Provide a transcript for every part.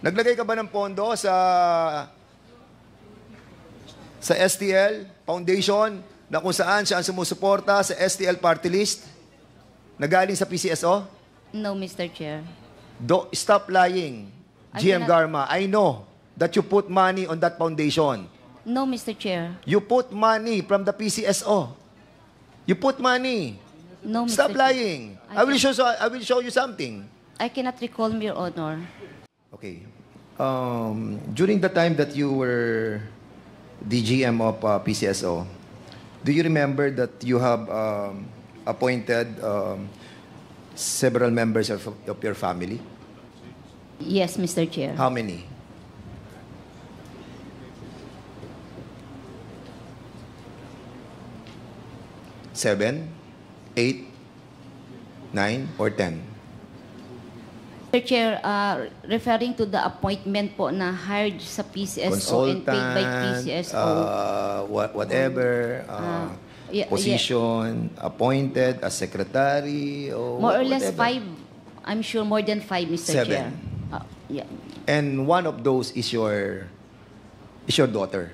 Naglagay ka ba ng pondo sa STL Foundation na kung saan siya ang sumusuporta sa STL Party List na galing sa PCSO? No, Mr. Chair. Stop lying. GM Garma, I know that you put money on that foundation. No, Mr. Chair. You put money from the PCSO. You put money. No, Mr. Stop Chair. lying. I will show you something. I cannot recall, Your Honor. Okay. During the time that you were the GM of PCSO, do you remember that you have appointed several members of your family? Yes, Mr. Chair. How many? Seven, 8, 9, or 10? Mr. Chair, referring to the appointment po na hired sa PCSO and paid by PCSO. Whatever, yeah, position, appointed as secretary, or more or less whatever. 5. I'm sure more than 5, Mr. 7. Chair. Yeah. And one of those is your daughter.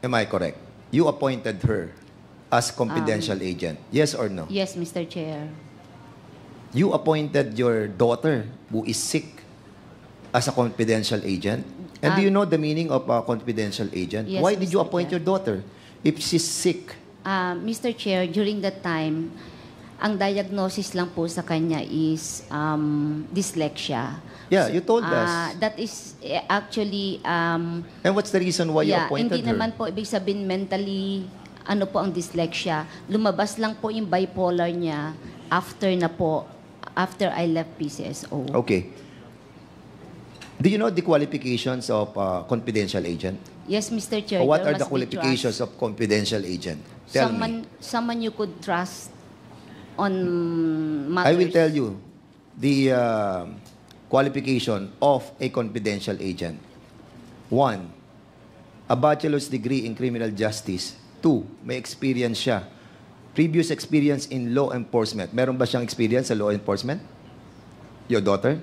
Am I correct? You appointed her as confidential agent. Yes or no? Yes, Mr. Chair. You appointed your daughter who is sick as a confidential agent. And do you know the meaning of a confidential agent? Yes, Why did you Mr. appoint Chair. your daughter if she's sick? Mr. Chair, during that time, ang diagnosis lang po sa kanya is dyslexia. Yeah, you told us. That is actually... And what's the reason why you appointed hindi her? naman po ibig sabihin mentally, ano po ang dyslexia. Lumabas lang po yung bipolar niya after I left PCSO. Okay. Do you know the qualifications of confidential agent? Yes, Mr. Chair. Or what there are the must be qualifications of confidential agent? trust. Tell me. Someone you could trust on matters. I will tell you the qualification of a confidential agent. 1, a bachelor's degree in criminal justice. 2, may experience siya. Previous experience in law enforcement. Meron ba siyang experience sa law enforcement? Your daughter?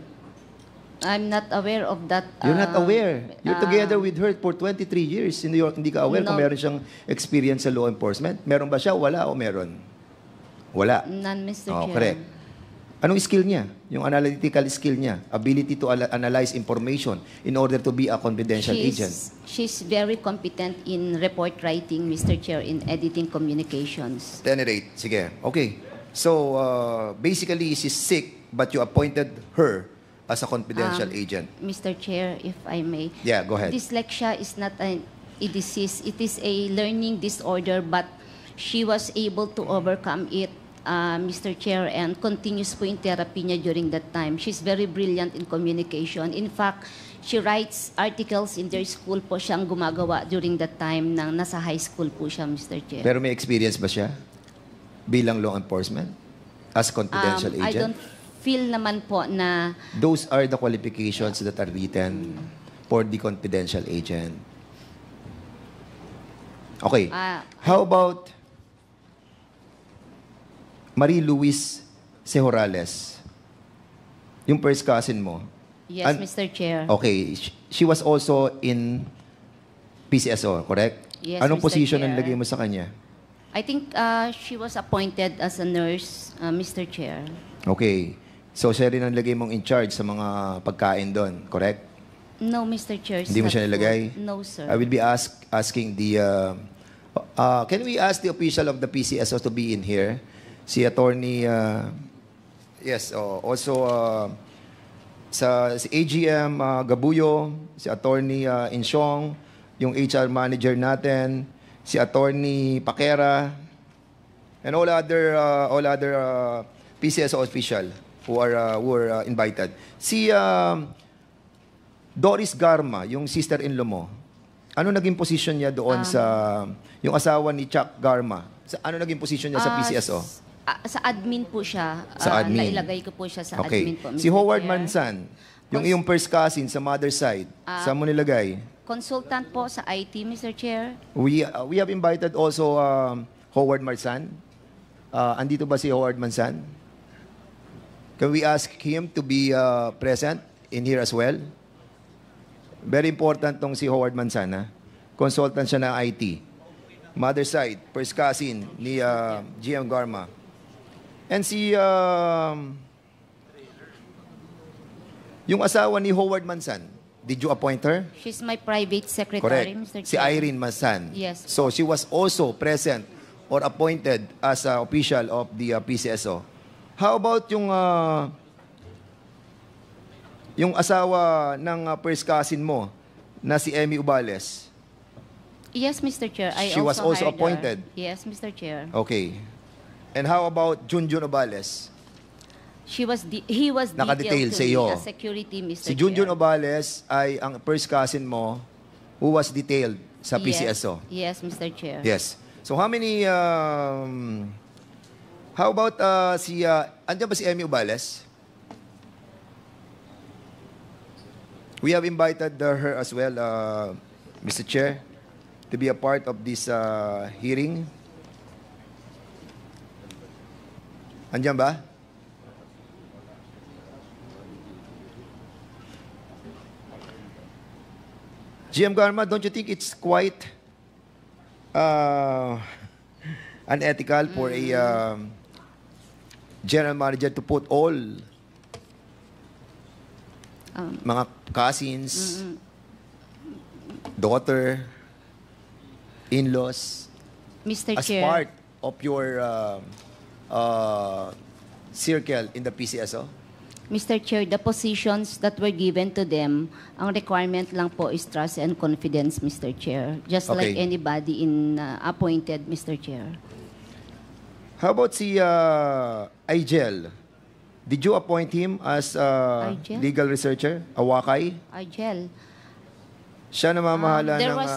I'm not aware of that. You're not aware. You're together with her for 23 years. Hindi ka aware kung No. meron siyang experience sa law enforcement? Meron ba siya? Wala o meron? Wala. None, Mr. Oh, Chair. correct. Anong skill niya? Yung analytical skill niya. Ability to analyze information in order to be a confidential agent. She's very competent in report writing, Mr. Chair, in editing communications. 10-8. Sige. Okay. So, basically, she's sick, but you appointed her as a confidential agent. Mr. Chair, if I may. Yeah, go ahead. Dyslexia is not a disease. It is a learning disorder, but she was able to overcome it, Mr. Chair, and continues po yung therapy niya during that time. She's very brilliant in communication. In fact, she writes articles in their school po siyang gumagawa during that time nang nasa high school po siya, Mr. Chair. Pero may experience ba siya bilang law enforcement as confidential I agent? don't feel naman po na Those are the qualifications that are written for the confidential agent. Okay. How about Marie Luis Sejorales? Yung first cousin mo. yes, Mr. Chair. Okay. She was also in PCSO, correct? Yes, Anong Mr. position Chair. ang lagay mo sa kanya? I think she was appointed as a nurse, Mr. Chair. Okay. So, siya rin ang lagay mong in charge sa mga pagkain doon, correct? No, Mr. Chair. Hindi mo not siya nilagay? po. No, sir. I will be asking the... can we ask the official of the PCSO to be in here? Si attorney... yes, also si AGM Gabuyo, si attorney Insyong, yung HR manager natin, si attorney Paquera, and all other PCSO official who are invited. Si Doris Garma, yung sister-in-law mo, ano naging position niya doon sa yung asawa ni Chuck Garma? Ano naging position niya sa PCSO? Sa admin po siya. Sa admin. Nailagay ko po siya sa Okay. admin po, Mr. Si Howard Chair. Mansan, yung iyong first cousin sa mother side, saan mo nilagay? Consultant po sa IT, Mr. Chair. We have invited also Howard Mansan. Andito ba si Howard Mansan? Can we ask him to be present in here as well? Very important tong si Howard Manzana. Consultant siya ng IT. Mother side, first cousin ni GM Garma. And si yung asawa ni Howard Manzan, did you appoint her? She's my private secretary, Correct. Mr. Si Chair. Irene Manzan. Yes. So she was also present or appointed as a official of the PCSO. How about yung asawa ng first cousin mo na si Emmy Ubales? Yes, Mr. Chair. She was also hired her. appointed? Yes, Mr. Chair. Okay. And how about Junjun Ubales? He was Nakadetail detailed sa to me iyo. as security, Mr. Si Junjun Chair. Obales ay ang first cousin mo who was detailed sa PCSO. Yes, Mr. Chair. Yes. So how many, how about andyan ba si Emmy Ubales? We have invited her as well, Mr. Chair, to be a part of this hearing. Andyan ba? GM Garma, don't you think it's quite unethical for a general manager to put all mga cousins, daughter, in-laws Mr. as Chair. part of your circle in the PCSO? Mr. Chair, the positions that were given to them, ang requirement lang po is trust and confidence, Mr. Chair. Just like Okay. anybody in appointed, Mr. Chair. How about si Igel? Did you appoint him as Igel? legal researcher? Awakay? Argel. Siya namamahala There ng... was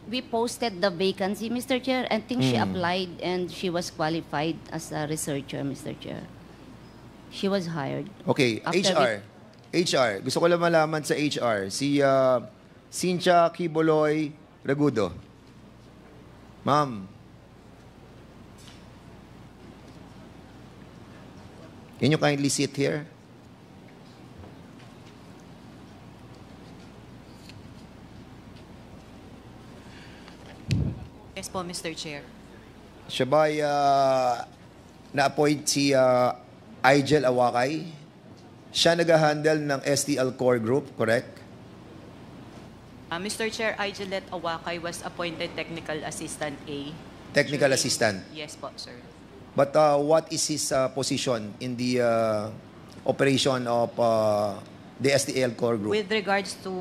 we posted the vacancy, Mr. Chair. I think she applied and she was qualified as a researcher, Mr. Chair. She was hired. Okay, After HR. Gusto ko lang malaman sa HR. Si Cynthia Kiboloy Regudo. Ma'am. Can you kindly sit here? Yes po, Mr. Chair. Siya ba na-appoint si Igel Awakay? Siya nag-handle ng STL Core Group, correct? Mr. Chair, Igelet Awakay was appointed Technical Assistant A. Technical during- assistant. Yes po, sir. But what is his position in the operation of the STL Core Group? With regards to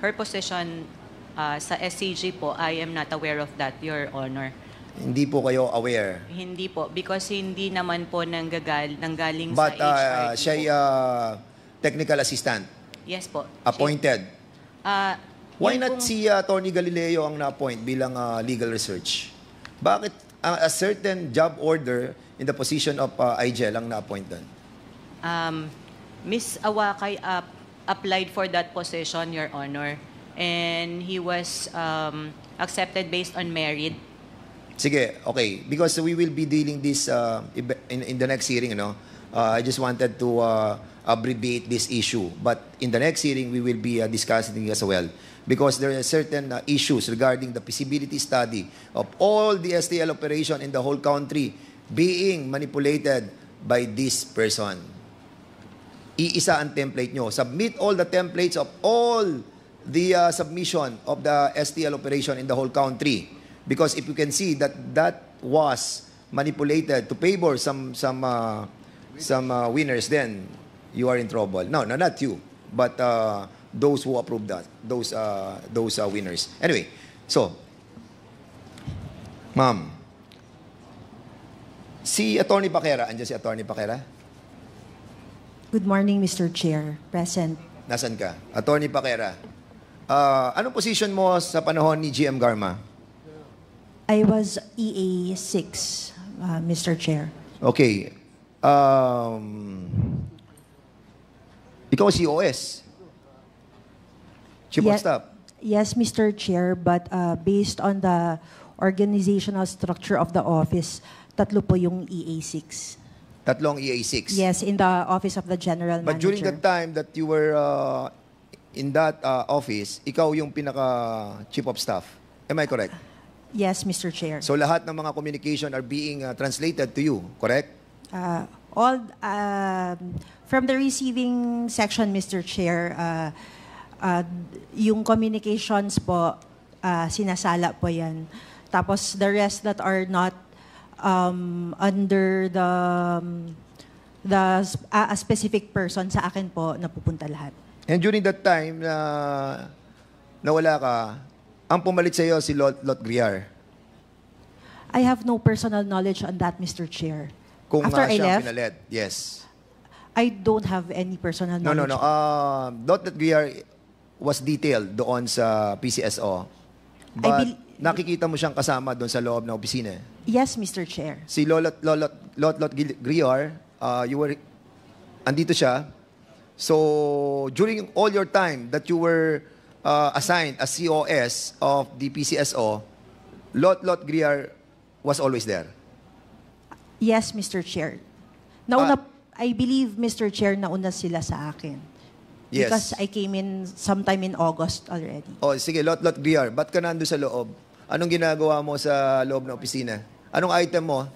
her position sa SCG po, I am not aware of that, Your Honor. Hindi po kayo aware. Hindi po, because hindi naman po nanggaling But sa HRD siya ay po. technical assistant, Yes po. appointed. Why Yun not pong- si Attorney Galileo ang na-appoint bilang legal research? Bakit a certain job order in the position of Igel ang na-appoint doon? Ms. Awakay applied for that position, Your Honor, and he was accepted based on merit. Sige, okay. Because we will be dealing this in the next hearing, I just wanted to abbreviate this issue. But in the next hearing, we will be discussing it as well. Because there are certain issues regarding the feasibility study of all the STL operation in the whole country being manipulated by this person. Iisa ang template nyo. Submit all the templates of all the submission of the STL operation in the whole country. Because if you can see that was manipulated to favor some winners, then you are in trouble. No, not you, but those who approve that, those winners. Anyway, so, ma'am, si Attorney Paquera, andyan si Attorney Paquera? Good morning, Mr. Chair. Present. Nasaan ka? Attorney Paquera. Anong position mo sa panahon ni GM Garma? I was EA6, Mr. Chair. Okay. Ikaw si OS. Chief of Staff. Yes, Mr. Chair, but based on the organizational structure of the office, tatlo po yung EA6. Tatlong EA6. Yes, in the Office of the General But during Manager. the time that you were in that office, ikaw yung pinaka-chief of staff. Am I correct? Yes, Mr. Chair. So lahat ng mga communication are being translated to you, correct? All from the receiving section, Mr. Chair, yung communications po, sinasala po yan. Tapos the rest that are not under a specific person, sa akin po napupunta lahat. And during that time na nawala ka, ang pumalit sa iyo si Lot Griar. I have no personal knowledge on that, Mr. Chair. Kung After I siya left, pinalit. Yes. I don't have any personal No. knowledge. Lot Griar was detailed doon sa PCSO. But nakikita mo siyang kasama doon sa loob ng opisina. Yes, Mr. Chair. Si Lot Griar, andito siya. So, during all your time that you were assigned as COS of the PCSO, Lot Griar was always there. Yes, Mr. Chair. I believe, Mr. Chair, nauna sila sa akin. Yes. Because I came in sometime in August already. Oh, sige, Lot Griar, ba't ka nandun sa loob? Anong ginagawa mo sa loob ng opisina? Anong item mo?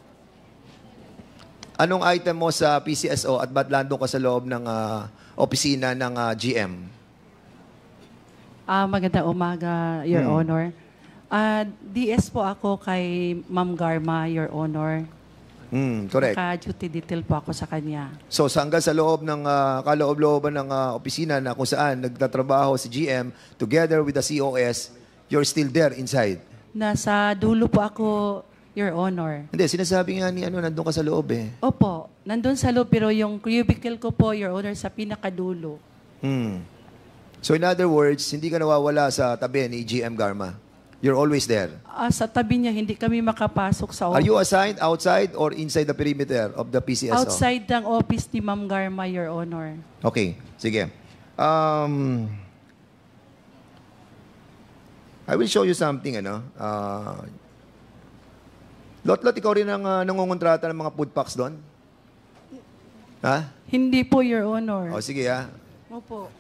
Anong item mo sa PCSO at ba't nandun ka sa loob ng opisina ng GM? Magandang umaga, Your Honor. DS po ako kay Ma'am Garma, Your Honor. Correct. Naka-duty detail po ako sa kanya. So, hanggang sa loob ng kaloob-looban ng opisina na kung saan nagtatrabaho si GM together with the COS, you're still there inside? Nasa dulo po ako, Your Honor. Hindi, sinasabi nga ni nandun ka sa loob eh. Opo, nandun sa loob, pero yung cubicle ko po, Your Honor, sa pinakadulo. So, in other words, hindi ka nawawala sa tabi ni GM Garma. You're always there. Sa tabi niya, hindi kami makapasok sa Are you assigned outside or inside the perimeter of the PCSO? outside ng office ni Ma'am Garma, Your Honor. Okay, sige. I will show you something, Lot, ikaw rin ang nangungontrata ng mga food packs doon? Ha? Hindi po, Your Honor. O, sige ha. Opo.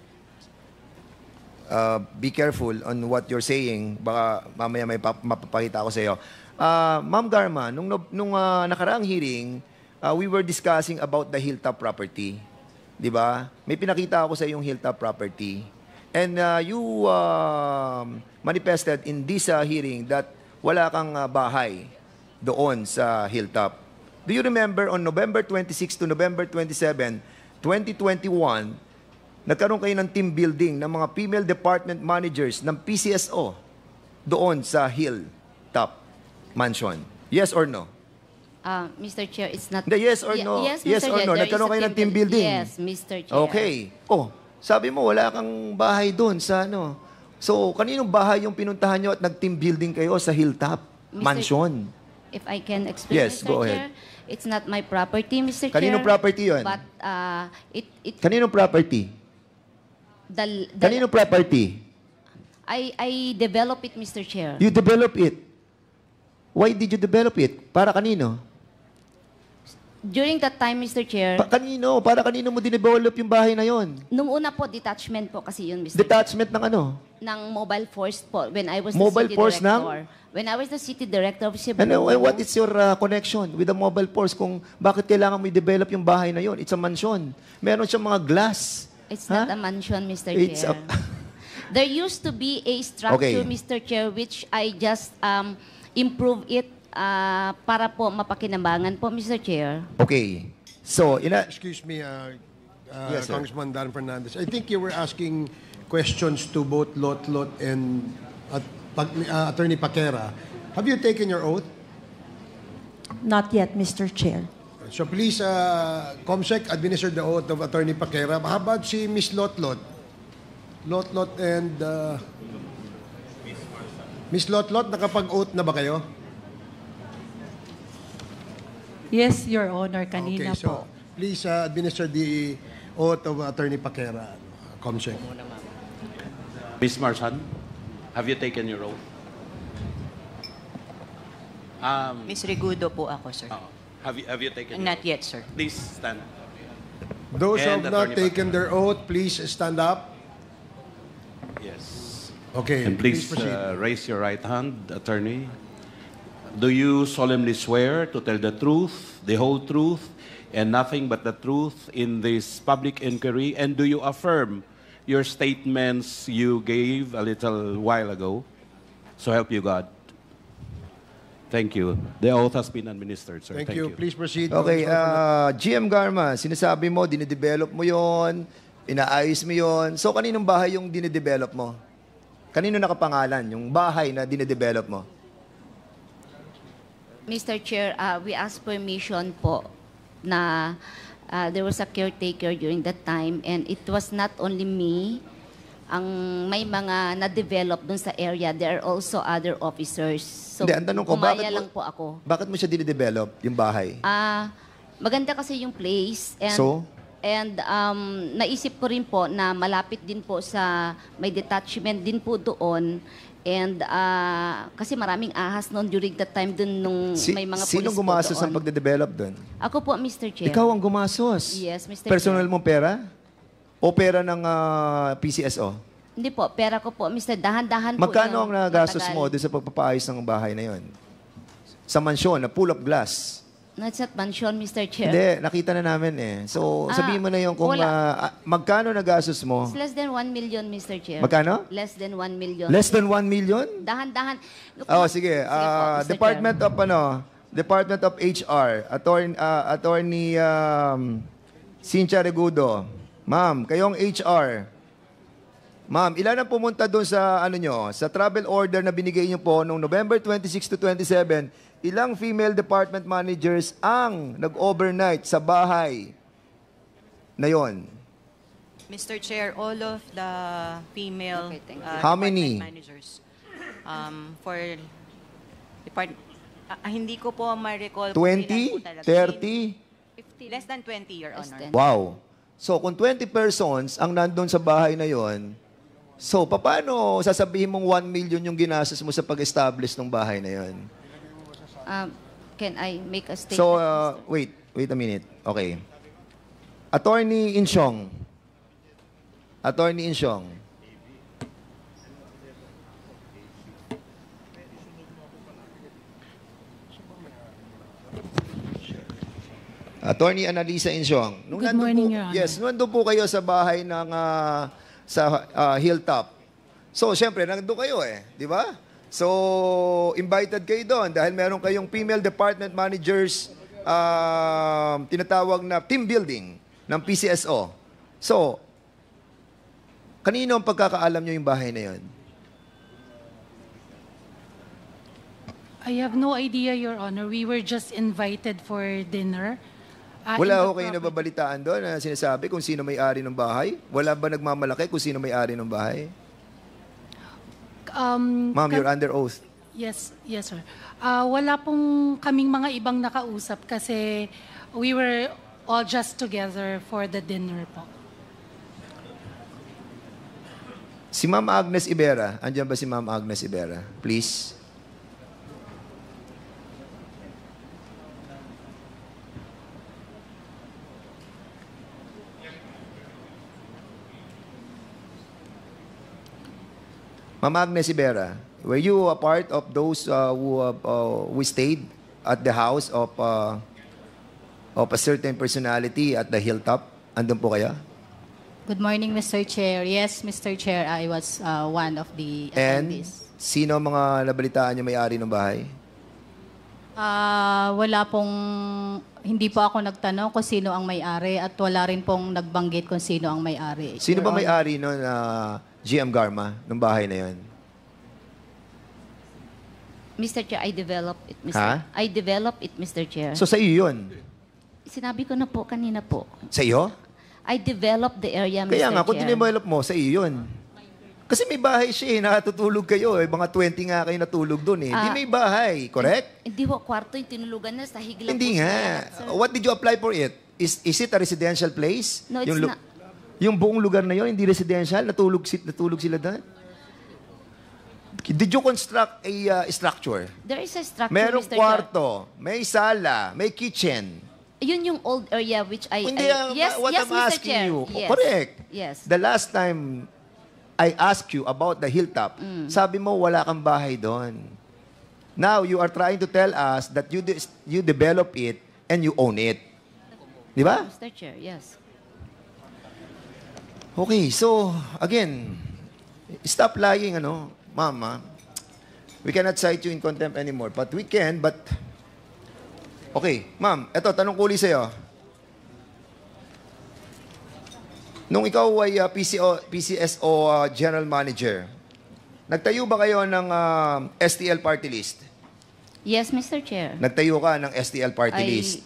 Be careful on what you're saying. Baka mamaya may mapapakita ako sa iyo. Ma'am Garma, nung nakaraang hearing, we were discussing about the Hilltop property. Di ba? May pinakita ako sa yung Hilltop property. And you manifested in this hearing that wala kang bahay doon sa Hilltop. Do you remember on November 26 to November 27, 2021, nagkaroon kayo ng team building ng mga female department managers ng PCSO doon sa Hilltop Mansion? Yes or no? Mr. Chair, it's not... Yes or no? Yes, Yes Mr. or Chair, no? there Nagkaroon is a kayo ng team building? Yes, Mr. Chair. Okay. Oh, sabi mo wala kang bahay doon sa So, kaninong bahay yung pinuntahan nyo at nag-team building kayo sa Hilltop Mansion? If I can explain, Yes, Mr. go Chair, ahead. it's not my property, Mr. Chair. Kaninong property yun? But Kaninong property? Kaninong property? I develop it, Mr. Chair. You develop it. Why did you develop it? Para kanino? During that time, Mr. Chair, Kanino? Para kanino mo dinevelop yung bahay na yon? nung una po, detachment po kasi yun, Mr. Detachment ng ano? ng mobile force po when I was Mobile the city force director. When I was the city director of Cebu. And what is your connection with the mobile force kung bakit kailangan mo i-develop yung bahay na yon? It's a mansion. Meron siyang mga glass. It's Ha? not a mansion, Mr. It's Chair. There used to be a Okay. structure, Mr. Chair, which I just improve it para po mapakinabangan po, Mr. Chair. Okay. So, Excuse me, Yes, sir. Congressman Dan Fernandez. I think you were asking questions to both Lot and Attorney Paquera. Have you taken your oath? Not yet, Mr. Chair. So please, COMSEC, administer the oath of Attorney Paquera. How about si Miss Lot and Miss Lot, nakapag-oath na ba kayo? Yes, Your Honor, kanina Okay, po. so please administer the oath of Attorney Paquera, COMSEC. Ms. Marsan, have you taken your oath? Miss Regudo po ako, sir. Have you taken your Not oath? yet, sir. Please stand. Those who And have not Attorney taken their oath, please stand up. Yes. Okay, And please proceed. raise your right hand, attorney. Do you solemnly swear to tell the truth, the whole truth, and nothing but the truth in this public inquiry? And do you affirm your statements you gave a little while ago? So help you God. Thank you. The oath has been administered, sir. Thank you. Please proceed. Okay, Congressman. GM Garma, sinasabi mo, dinedevelop mo yon, inaayos mo yon. So, kaninong bahay yung dinedevelop mo? Kanino nakapangalan yung bahay na dinedevelop mo? Mr. Chair, we asked permission po na there was a caretaker during that time, and it was not only me ang may mga na-develop dun sa area. There are also other officers. So, Hindi, ang tanong ko, umaya lang po ako. Bakit mo siya dinedevelop, yung bahay? Maganda kasi yung place. And, So? And naisip ko rin po na malapit din po sa may detachment din po doon. And kasi maraming ahas noon during that time dun nung may mga police Sinong po gumasos doon. ang pagde-develop doon? Ako po, Mr. Chair. Ikaw ang gumasos? Yes, Mr. Personal Chair. mong pera? O pera ng PCSO? Hindi po, pera ko po, Mr. Dahan-dahan po. Magkano ang yung nagastos matagal. mo doon sa pagpapaayos ng bahay na yon? Sa mansyon, na full of glass? Not at mansion, Mr. Chair. Hindi, nakita na namin eh. So, sabihin mo na yung kung magkano nagastos mo? It's less than 1 million, Mr. Chair. Magkano? Less than 1 million. Less than 1 million? Dahan-dahan. Oh, sige. po, Mr. Department Chair. of Department of HR, Attorney Cynthia Regudo. Ma'am, kayong HR. Ma'am, ilan ang pumunta doon sa sa travel order na binigay niyo po noong November 26 to 27? Ilang female department managers ang nag-overnight sa bahay na yon? Mr. Chair, all of the female Okay, thank you. How department many? managers for hindi ko po ma-recall 20? 30? Less than 20, Your Less Honor. than. Wow. So, kung 20 persons ang nandun sa bahay na yon, so, paano sasabihin mong 1 million yung ginastos mo sa pag-establish ng bahay na yon? Can I make a statement? So, wait a minute. Okay. Attorney Insyong. Attorney Insyong. Attorney Annalisa Insyong. Good morning, Your Honor. Yes, nandun po kayo sa bahay ng sa Hilltop. So, syempre, nandun kayo di ba? So, invited kayo doon dahil meron kayong female department managers tinatawag na team building ng PCSO. So, kanino ang pagkakaalam nyo yung bahay na yon? I have no idea, Your Honor. We were just invited for dinner. Wala ho kayo nababalitaan doon na sinasabi kung sino may-ari ng bahay? Wala ba nagmamalaki kung sino may-ari ng bahay? Ma'am, you're under oath. Yes, sir. Wala pong kaming mga ibang nakausap kasi we were all just together for the dinner po. Si Ma'am Agnes Ibera. Andiyan ba si Ma'am Agnes Ibera? Please. Ma'am Agnes Ibera, were you a part of those who stayed at the house of a certain personality at the Hilltop? Andun po kaya? Good morning, Mr. Chair. Yes, Mr. Chair, I was one of the And attendees. sino ang mga nabalitaan niyo may-ari ng bahay? Wala pong, hindi po ako nagtanong kung sino ang may-ari at wala rin pong nagbanggit kung sino ang may-ari. Sino ba Your Honor. may-ari nun GM Garma ng bahay na yon? Mr. Chair, I developed it, Mr. Ha? I developed it, Mr. Chair. So sa iyo yun? Sinabi ko na po kanina po. Sa iyo? I developed the area, Mr. Kaya nga, kung Chair. dinevelop mo, sa iyo yun. Kasi may bahay siya nakatutulog kayo mga 20 nga kayo natulog doon Di may bahay, correct? Hindi po, kwarto yung tinulugan na, sahig lang Hindi po nga. sir. What did you apply for it? Is it a residential place? No, it's yung, not. Yung buong lugar na yon hindi residential? Natulog sila doon? Did you construct a structure? There is a structure, Merong Mr. Chair. kwarto, may sala, may kitchen. Yun yung old area which I... Hindi, yes, what yes, I'm Mr. asking Chair. you. Yes. Correct. Yes. The last time I asked you about the hilltop, sabi mo wala kang bahay doon. Now, you are trying to tell us that you develop it and you own it. Di ba? Mr. Chair, yes. Okay, so, again, stop lying, Mama. We cannot cite you in contempt anymore. But we can, but... Okay, ma'am, eto, tanong ko ulit sa'yo. Nung ikaw ay PCSO General Manager, nagtayo ba kayo ng STL party list? Yes, Mr. Chair. Nagtayo ka ng STL party list?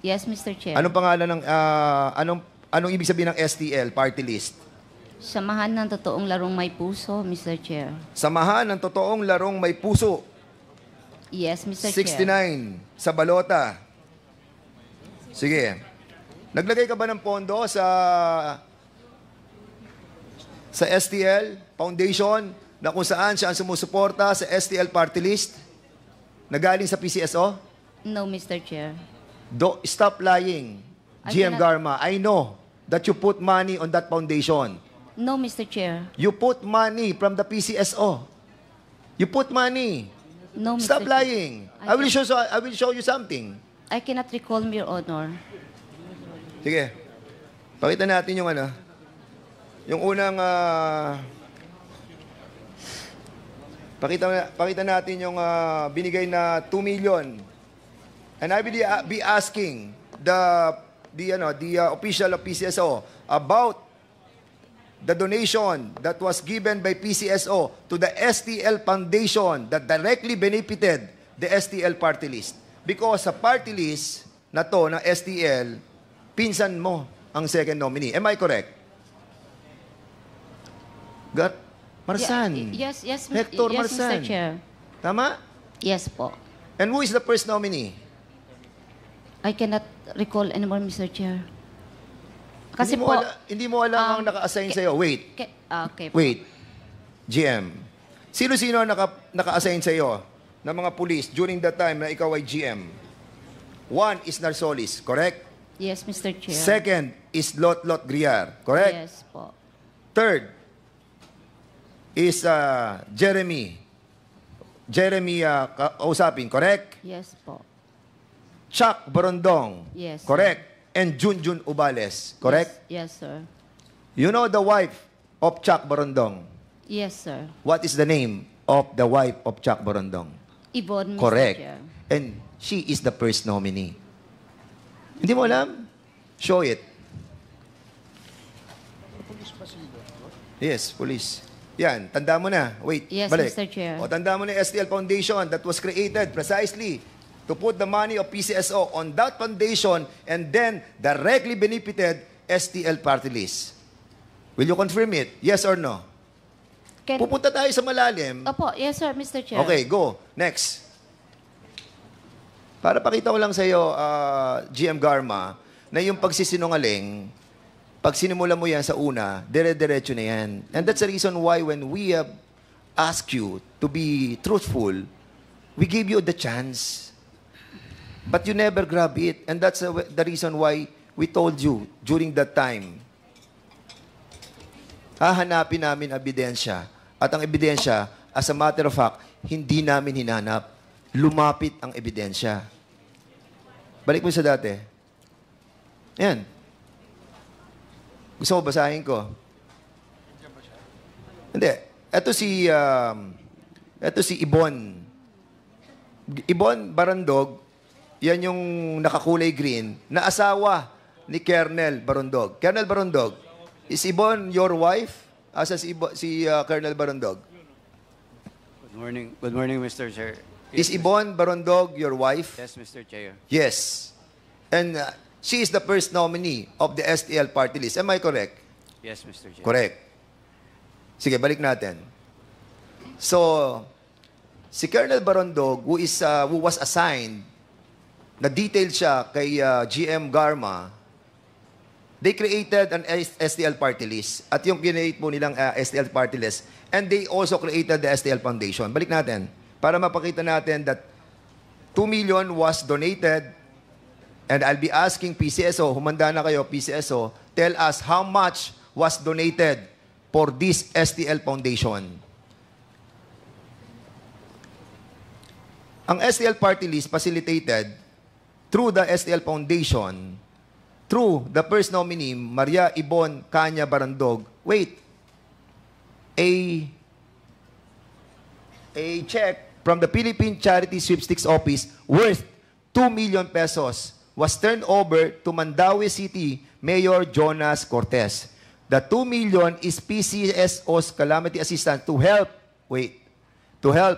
Yes, Mr. Chair. Anong pangalan ng... anong ibig sabihin ng STL party list? Samahan ng totoong larong may puso, Mr. Chair. Samahan ng totoong larong may puso. Yes, Mr. 69 Chair. sa balota. Sige. Naglagay ka ba ng pondo sa STL Foundation na kung saan siya ang sumusuporta sa STL party list na galing sa PCSO? No, Mr. Chair. Stop lying. I GM cannot- Garma, I know that you put money on that foundation. No, Mr. Chair. You put money from the PCSO. You put money. No, Mr. Stop Chair. lying. I will show you something. I cannot recall, Your Honor. Sige. Pakita natin yung yung unang pakita natin yung binigay na 2 million. And I will be asking the official of PCSO about the donation that was given by PCSO to the STL Foundation that directly benefited the STL party list. Because sa party list na to ng STL, pinsan mo ang second nominee. Am I correct? Marsan. Yes, Hector yes, Marsan. Mr. Chair. Tama? Yes po. And who is the first nominee? I cannot recall anymore, Mr. Chair. Kasi Hindi mo alam ang naka-assign sa'yo. Wait. Okay po. Wait. GM. Sino-sino ang naka-assign sa'yo ng mga police during that time na ikaw ay GM? One is Narsolis, correct? Yes, Mr. Chair. Second is Lot Griar, correct? Yes po. Third is Jeremy kausapin, correct? Yes po. Chuck Borondong, Yes. correct? And Junjun Ubales, correct? Yes, sir. You know the wife of Chuck Borondong. Yes, sir. What is the name of the wife of Chuck Borondong? Yvonne, Mr. Correct. Chair. And she is the first nominee. Hindi mo alam? Show it. Yes, police. Yan, tanda mo na. Wait, Yes, balik. Mr. Chair. O, tanda mo na yung STL Foundation that was created precisely to put the money of PCSO on that foundation and then directly benefited STL party list. Will you confirm it? Yes or no? Pupunta tayo sa malalim. Opo, yes, sir, Mr. Chair. Okay, go. Next. Para pakita ko lang sa iyo, GM Garma, na yung pagsisinungaling, pag sinimula mo yan sa una, dire-diretso na yan. And that's the reason why when we ask you to be truthful, we give you the chance. But you never grab it. And that's the reason why we told you during that time, hahanapin namin ebidensya. At ang ebidensya, as a matter of fact, hindi namin hinanap. Lumapit ang ebidensya. Balik mo sa dati. Yan. Gusto mo basahin ko? Hindi. Ito si Ibon. Ibon Barandog, yan yung nakakulay green, na asawa ni Colonel Barandog. Colonel Barandog, is Ibon your wife? Asa si Colonel Barandog? Good morning, Mr. Chair. Is Ibon Barandog your wife? Yes, Mr. Chair. Yes. And she is the first nominee of the STL party list. Am I correct? Yes, Mr. Chair. Correct. Sige, balik natin. So, si Colonel Barandog, who was assigned, na detailed siya kay GM Garma, they created an STL party list. At yung kinate mo nilang STL party list. And they also created the STL Foundation. Balik natin. Para mapakita natin that 2 million was donated. And I'll be asking PCSO, humanda na kayo, PCSO, tell us how much was donated for this STL Foundation. Ang STL Party List facilitated through the STL Foundation, through the first nominee, Maria Ibon Kanya Barandog. Wait. A check from the Philippine Charity Sweepstakes Office worth 2 million pesos was turned over to Mandaue City Mayor Jonas Cortez. The 2 million is PCSO's calamity assistance to help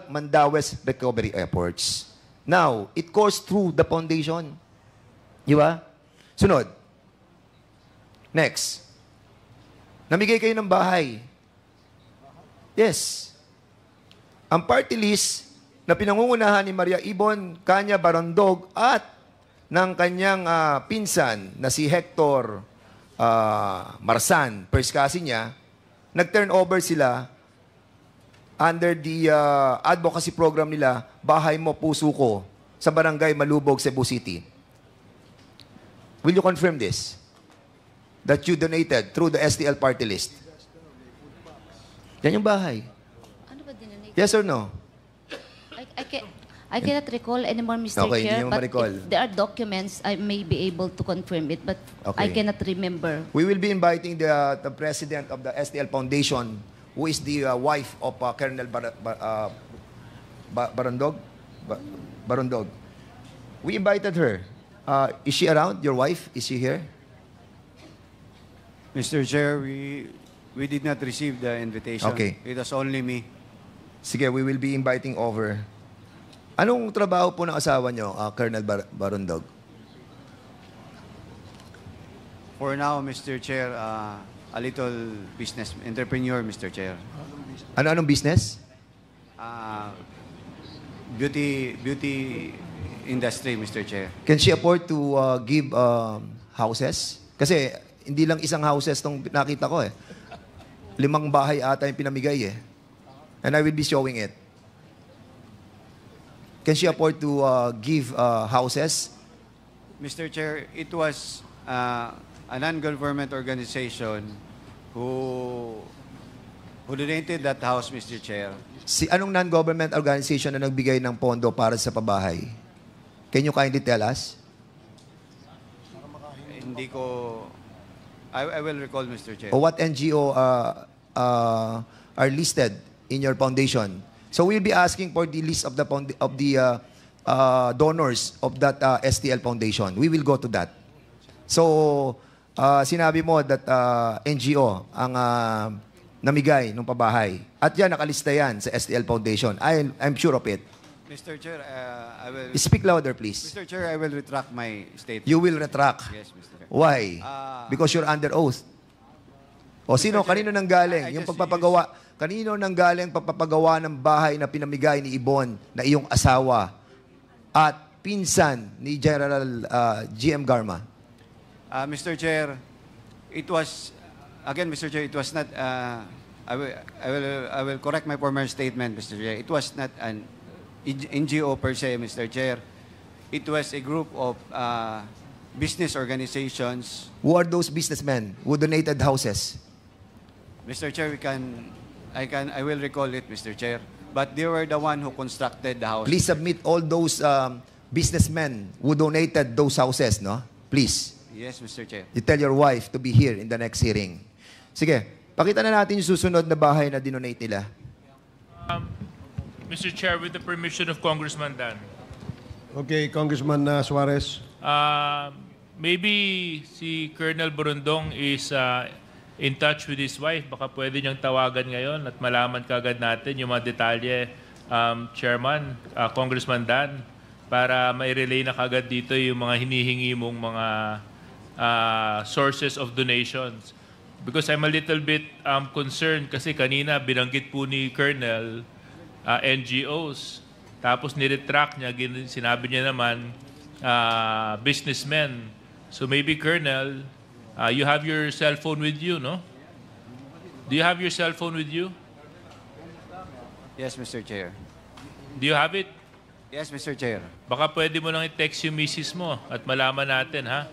Mandaue's recovery efforts. Now, it goes through the foundation. Di ba? Sunod. Next. Namigay kayo ng bahay. Yes. Ang party list na pinangungunahan ni Maria Ibon Kanya Barandog at ng kanyang pinsan na si Hector Marsan, first cousin niya, nag-turn over sila under the advocacy program nila, Bahay Mo, Puso Ko, sa Barangay Malubog, Cebu City. Will you confirm this? That you donated through the STL party list? Yan yung bahay. Ano ba dinonate? Yes or no? I cannot recall anymore, Mr. Okay, Chair, hindi mo but ma-recall. if there are documents, I may be able to confirm it, but I Okay. cannot remember. We will be inviting the president of the STL Foundation, who is the wife of Colonel Barandog. Barandog. We invited her. Is she around? Your wife? Is she here? Mr. Chair, we did not receive the invitation. Okay. It was only me. Sige, we will be inviting over. Anong trabaho po ng asawa nyo, Colonel Barandog? For now, Mr. Chair, a little business entrepreneur, Mr. Chair. Anong business? Beauty industry, Mr. Chair. Can she afford to give houses? Kasi hindi lang isang houses tong nakita ko eh. 5 bahay ata yung pinamigay eh. And I will be showing it. Can she afford to give houses? Mr. Chair, it was a non-government organization who donated that house, Mr. Chair. Anong non-government organization na nagbigay ng pondo para sa pabahay? Can you kindly tell us? Hindi ko... I will recall, Mr. Chair. Or what NGO are listed in your foundation? So we'll be asking for the list of the donors of that STL Foundation. We will go to that. So sinabi mo that NGO ang namigay ng pabahay. At yan, nakalista yan sa STL Foundation. I'm sure of it. Mr. Chair, I will... Speak louder, please. Mr. Chair, I will retract my statement. You will retract. Yes, Mr. Chair. Why? Because you're under oath. O sino? Kanino nang galing? Yung pagpapagawa... Kanino nang galing pagpapagawa ng bahay na pinamigay ni Ibon na iyong asawa at pinsan ni General GM Garma? Mr. Chair, it was, again, Mr. Chair, it was not, I will correct my former statement, Mr. Chair. It was not an NGO per se, Mr. Chair. It was a group of business organizations. Who are those businessmen who donated houses? Mr. Chair, I will recall it, Mr. Chair. But they were the one who constructed the house. Please submit all those businessmen who donated those houses, no? Please. Yes, Mr. Chair. You tell your wife to be here in the next hearing. Sige, pakita na natin yung susunod na bahay na dinonate nila. Mr. Chair, with the permission of Congressman Dan. Okay, Congressman Suarez. Maybe si Colonel Borondong is in touch with his wife. Baka pwede niyang tawagan ngayon at malaman kagad natin yung mga detalye, Chairman, Congressman Dan, para mai-relay na kagad dito yung mga hinihingi mong mga sources of donations. Because I'm a little bit concerned kasi kanina binanggit po ni Colonel NGOs. Tapos niretract niya, sinabi niya naman businessmen. So maybe Colonel, you have your cell phone with you, no? Do you have your cell phone with you? Yes, Mr. Chair. Do you have it? Yes, Mr. Chair. Baka pwede mo lang i-text yung misis mo at malaman natin, ha?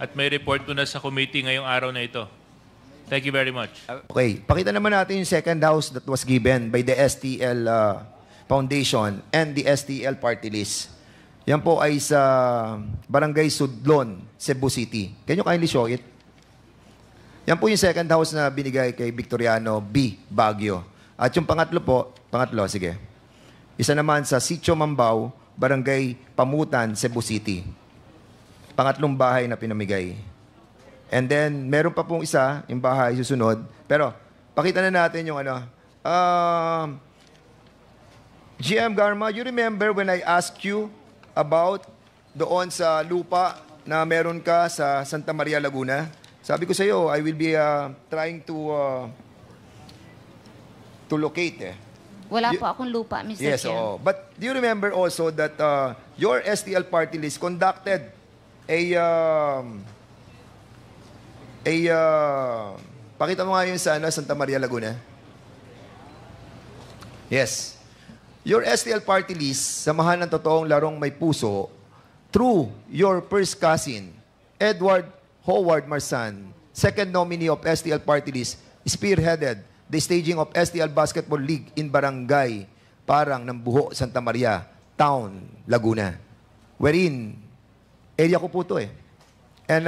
At may report mo na sa committee ngayong araw na ito. Thank you very much. Okay, pakita naman natin yung second house that was given by the STL Foundation and the STL Party List. Yan po ay sa Barangay Sudlon, Cebu City. Can you kindly show it? Yan po yung second house na binigay kay Victoriano B. Baguio. At yung pangatlo, sige. Isa naman sa Sitio Mambao, Barangay Pamutan, Cebu City. Pangatlong bahay na pinamigay. And then, meron pa pong isa, yung bahay susunod. Pero, pakita na natin yung ano. GM Garma, you remember when I asked you about doon sa lupa na meron ka sa Santa Maria, Laguna? Sabi ko sa iyo, I will be trying to locate Wala po akong lupa, Mr. Yes, Chair. oo. But do you remember also that your STL party list conducted pakita mo nga yun sa Santa Maria, Laguna. Yes. Your STL party list, samahan ng totoong larong may puso, through your first cousin, Edward Howard Marsan, second nominee of STL party list, spearheaded the staging of STL Basketball League in Barangay Parang ng Buho, Santa Maria, Town, Laguna. Wherein, area ko po ito And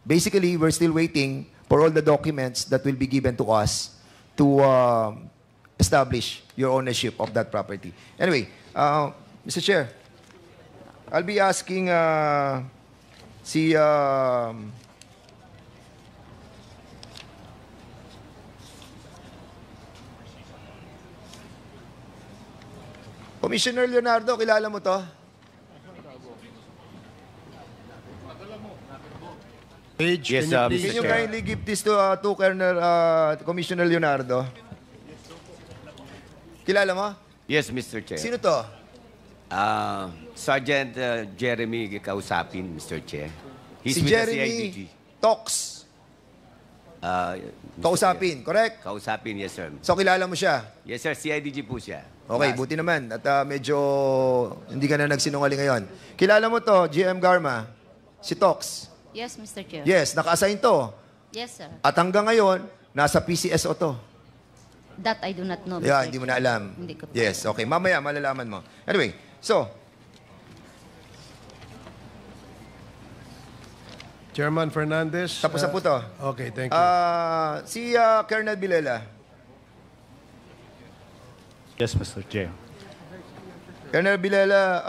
basically, we're still waiting for all the documents that will be given to us to establish your ownership of that property. Anyway, Mr. Chair, I'll be asking si Commissioner Leonardo, kilala mo to? Yes, Can you kindly give this to Commissioner Leonardo? Kilala mo? Yes, Mr. Chair. Sino to? Sergeant Jeremy kausapin, Mr. Chair. He's Si with Jeremy the CIDG. Tox. Mr. Kausapin, correct? Kausapin, yes, sir. So kilala mo siya? Yes, sir. CIDG po siya. Okay, buti naman. At medyo hindi ka na nagsinungaling ngayon. Kilala mo to, GM Garma, si Tox. Yes, Mr. Chair. Yes, naka-assign to. Yes, sir. At hanggang ngayon, nasa PCSO to. That I do not know, Mr. Yeah, hindi mo na alam. Hindi ko po. Yes, okay. Mamaya, malalaman mo. Anyway, so, Chairman Fernandez. tapos na po to. Okay, thank you. Si Colonel Bilela. Yes, Mr. Chair. Colonel Bilela,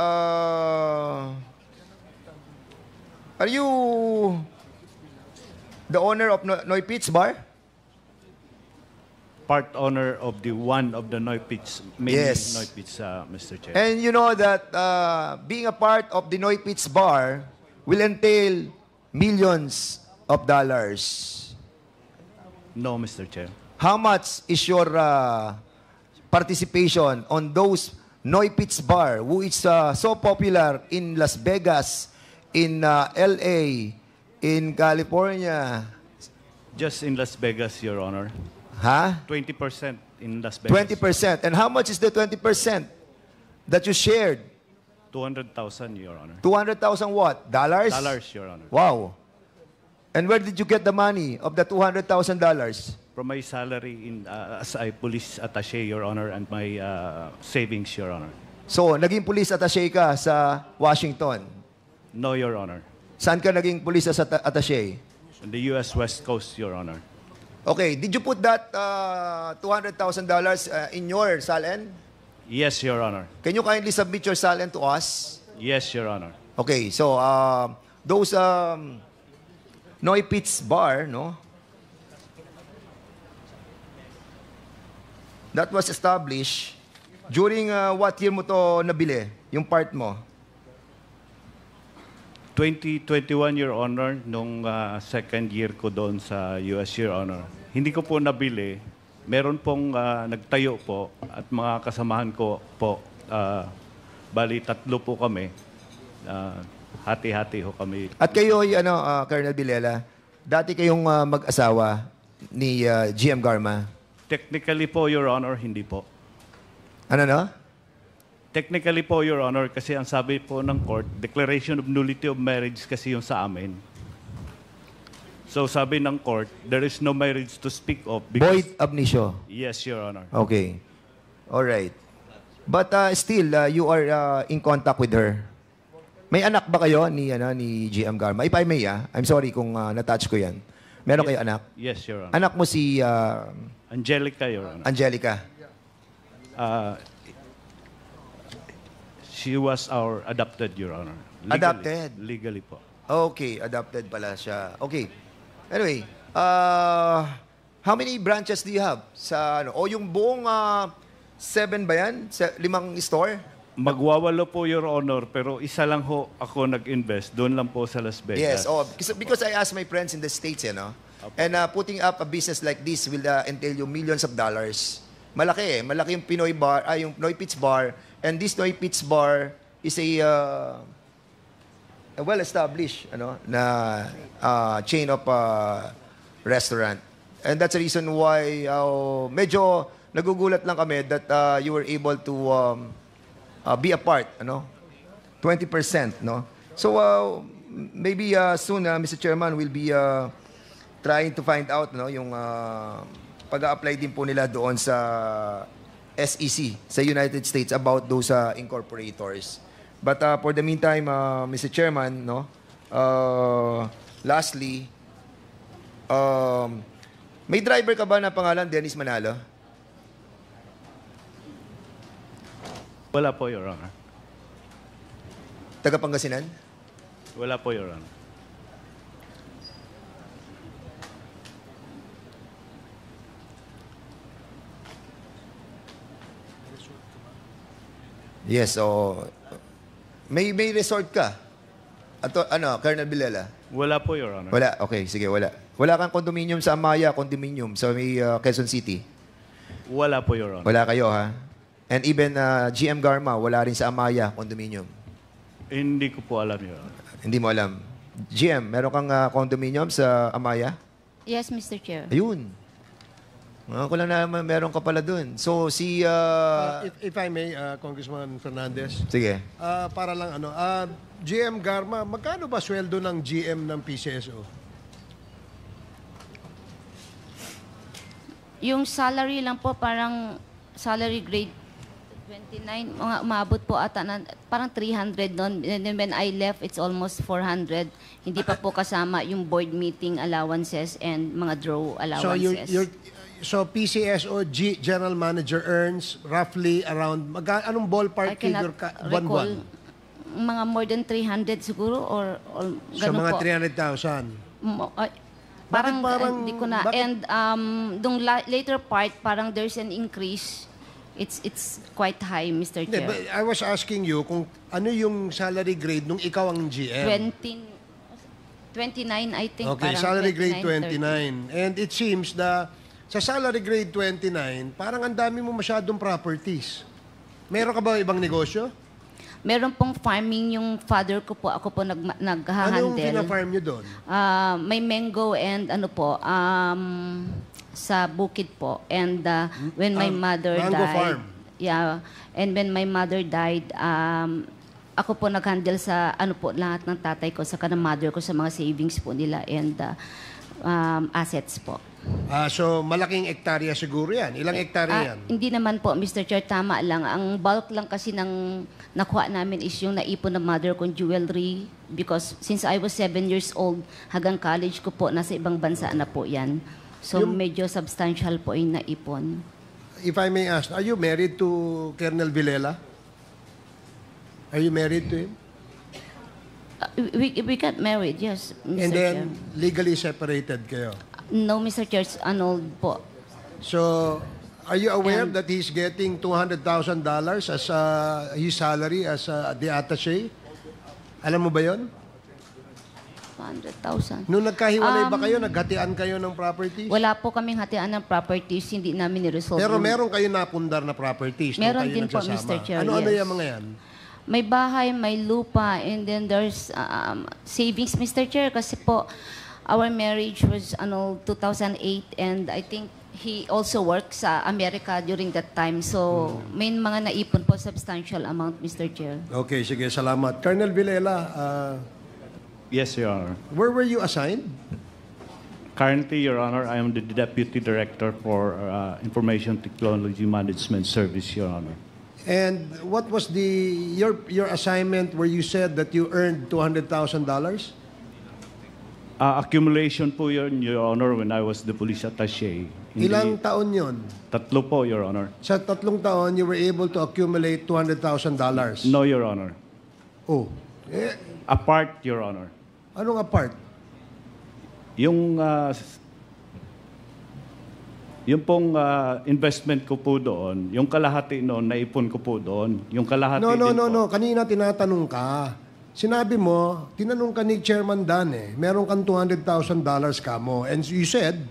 are you the owner of Noy Pitts Bar? Part owner of the one of the Noy-Pitts, mainly Yes. Noy-Pitts, Mr. Chair. And you know that being a part of the Noy Pitts Bar will entail millions of dollars. No, Mr. Chair. How much is your participation on those Noy Pitts Bar, who is so popular in Las Vegas, in LA, in California? Just in Las Vegas, Your Honor. Huh? 20% in Las Vegas. 20%. And how much is the 20% that you shared? 200,000, Your Honor. 200,000 what? Dollars? Dollars, Your Honor. Wow. And where did you get the money of the $200,000? From my salary as a police attaché, Your Honor, and my savings, Your Honor. So, naging police attaché ka sa Washington. No, Your Honor. Saan ka naging police attaché? On the U.S. West Coast, Your Honor. Okay, did you put that $200,000 in your SALN? Yes, Your Honor. Can you kindly submit your SALN to us? Yes, Your Honor. Okay, so those Noy Pitts Bar, no? That was established during what year mo to nabili? Yung part mo? 2021, Your Honor, nung second year ko doon sa US, Your Honor. Hindi ko po nabili. Meron pong nagtayo po at mga kasamahan ko po, bali 3 po kami. Hati-hati ho kami. At kayo, Colonel Bilela, dati kayong mag-asawa ni GM Garma? Technically po, Your Honor, hindi po. Ano no? Technically po, Your Honor, kasi ang sabi po ng court, declaration of nullity of marriage kasi yung sa amin. So sabi ng court, there is no marriage to speak of because... Void ab initio. Yes, Your Honor. Okay. All right. But still, you are in contact with her. May anak ba kayo ni GM Garma? If I may, I'm sorry kung na-touch ko yan. Meron kayo anak? Yes, Your Honor. Anak mo si Angelica, Your Honor. Angelica. She was our adopted, Your Honor. Adopted? Legally po. Okay, adopted pala siya. Okay. Anyway, how many branches do you have? O yung buong 7 ba yan? 5 store? Magwawalo po, Your Honor, pero isa lang ho ako nag-invest. Doon lang po sa Las Yes, Vegas. because I asked my friends in the States, and putting up a business like this will entail you millions of dollars. Malaki malaki yung Pinoy bar, yung Pinoy Pits Bar, and this Pinoy Pits Bar is a well-established na chain of restaurant. And that's the reason why medyo nagugulat lang kami that you were able to be a part, 20%, no? So maybe soon, Mr. Chairman, will be trying to find out, yung pag-a-apply din po nila doon sa SEC sa United States about those incorporators. But for the meantime, Mr. Chairman, lastly, may driver ka ba na pangalan Dennis Manalo? Wala po, Your Honor. Taga Pangasinan? Wala po, Your Honor. Yes, may resort ka? Colonel Villela? Wala po, Your Honor. Wala, okay, sige, wala. Wala kang condominium sa Amaya, condominium sa may Quezon City? Wala po, Your Honor. Wala kayo, ha? And even GM Garma, wala rin sa Amaya, condominium? Hindi ko po alam, Your Honor. Hindi mo alam. GM, meron kang condominium sa Amaya? Yes, Mr. Chair. Ayun. Ko lang naman meron ka pala dun. So, si... if I may, Congressman Fernandez. Sige. Para lang GM Garma, magkano ba sweldo ng GM ng PCSO? Yung salary lang po, parang salary grade 29, mga umabot po ata na parang 300 doon. And then when I left, it's almost 400. Hindi pa po kasama yung board meeting allowances and mga draw allowances. So PCSO General Manager earns roughly around, anong ballpark figure ka buwan-buwan? Mga more than 300 siguro or So ganun mga po. 300,000? Parang Parang- hindi ko na. bakit- And dung later part, parang there's an increase. It's quite high, Mr. Hindi, Chair. but I was asking you kung ano yung salary grade nung ikaw ang GM. 29, I think. Okay, parang salary grade 29. And it seems na sa salary grade 29, parang ang dami mo masyadong properties. Meron ka ba ibang negosyo? Meron pong farming yung father ko po. Ako po naghahandle. Anong pina-farm nyo doon? May mango and sa bukid po. And when my mother mango died... farm. Yeah. And when my mother died, ako po nag-handle sa lahat ng tatay ko, sa kanang mother ko, sa mga savings po nila and assets po. So malaking ektarya siguro yan. Ilang ektarya yan? Hindi naman po, Mr. Chair, tama lang. Ang bulk lang kasi ng nakuha namin is yung naipon ng mother kong jewelry because since I was 7 years old, hanggang college ko po, nasa ibang bansa na po yan. So medyo substantial po yung naipon. If I may ask, are you married to Colonel Villela? Are you married to him? We got married, yes, Mr. And then Chair. legally separated kayo? No, Mr. Chair, annulled po. So, are you aware that he's getting $200,000 as his salary as the attaché? Alam mo ba yon? 200,000. Nung nagkahiwalay ba kayo, naghatian kayo ng properties? Wala po kaming hatian ng properties, hindi namin niresolve. Pero yung- meron kayo napundar na properties nung Meron kayo din po, nagsasama. Mr. Chair, Ano-ano yes. yung mga yan? May bahay, may lupa, and then there's savings, Mr. Chair, kasi po, our marriage was 2008, and I think he also worked sa America during that time. So, may mga naipon po, substantial amount, Mr. Chair. Okay, sige, salamat. Colonel Villela, Yes, Your Honor. where were you assigned? Currently, Your Honor, I am the Deputy Director for Information Technology Management Service, Your Honor. And what was your assignment where you said that you earned $200,000? Accumulation po yun, Your Honor, when I was the police attaché. Ilang taon yun? 3 po, Your Honor. Sa 3 taon, you were able to accumulate $200,000? No, Your Honor. Oh. Apart, Your Honor. Anong apart? Yung pong investment ko po doon, yung kalahati noon, naipon ko po doon. Yung kalahati No. Kanina tinatanong ka. Sinabi mo, tinanong ka ni Chairman Dan meron kang $200,000 ka mo. And you said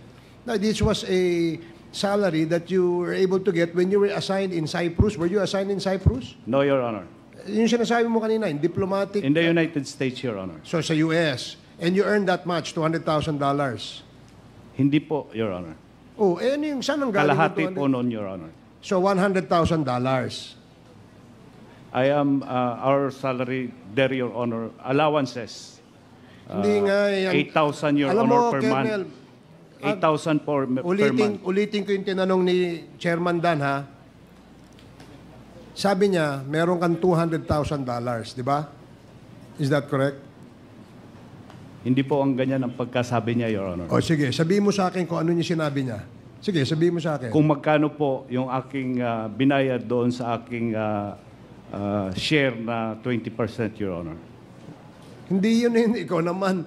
that this was a salary that you were able to get when you were assigned in Cyprus. Were you assigned in Cyprus? No, Your Honor. Yung sinasabi mo kanina, in diplomatic... In the United States, Your Honor. So sa US. And you earned that much, $200,000. Hindi po, Your Honor. Oh, ano yung saan ang galing Kalahati yung po noon, Your Honor. So $100,000. I am our salary there, Your Honor, allowances. Hindi nga. 8,000, Your Alam Honor, mo, per Colonel, month. 8,000 per month. Ulitin ko yung tinanong ni Chairman Dan, ha? Sabi niya, meron kang $200,000, di ba? Is that correct? Hindi po ang ganyan ang pagkasabi niya, Your Honor. O sige, sabihin mo sa akin kung ano niya sinabi niya. Sige, sabihin mo sa akin. Kung magkano po yung aking binayad doon sa aking share na 20%, Your Honor. Hindi yun, ikaw naman.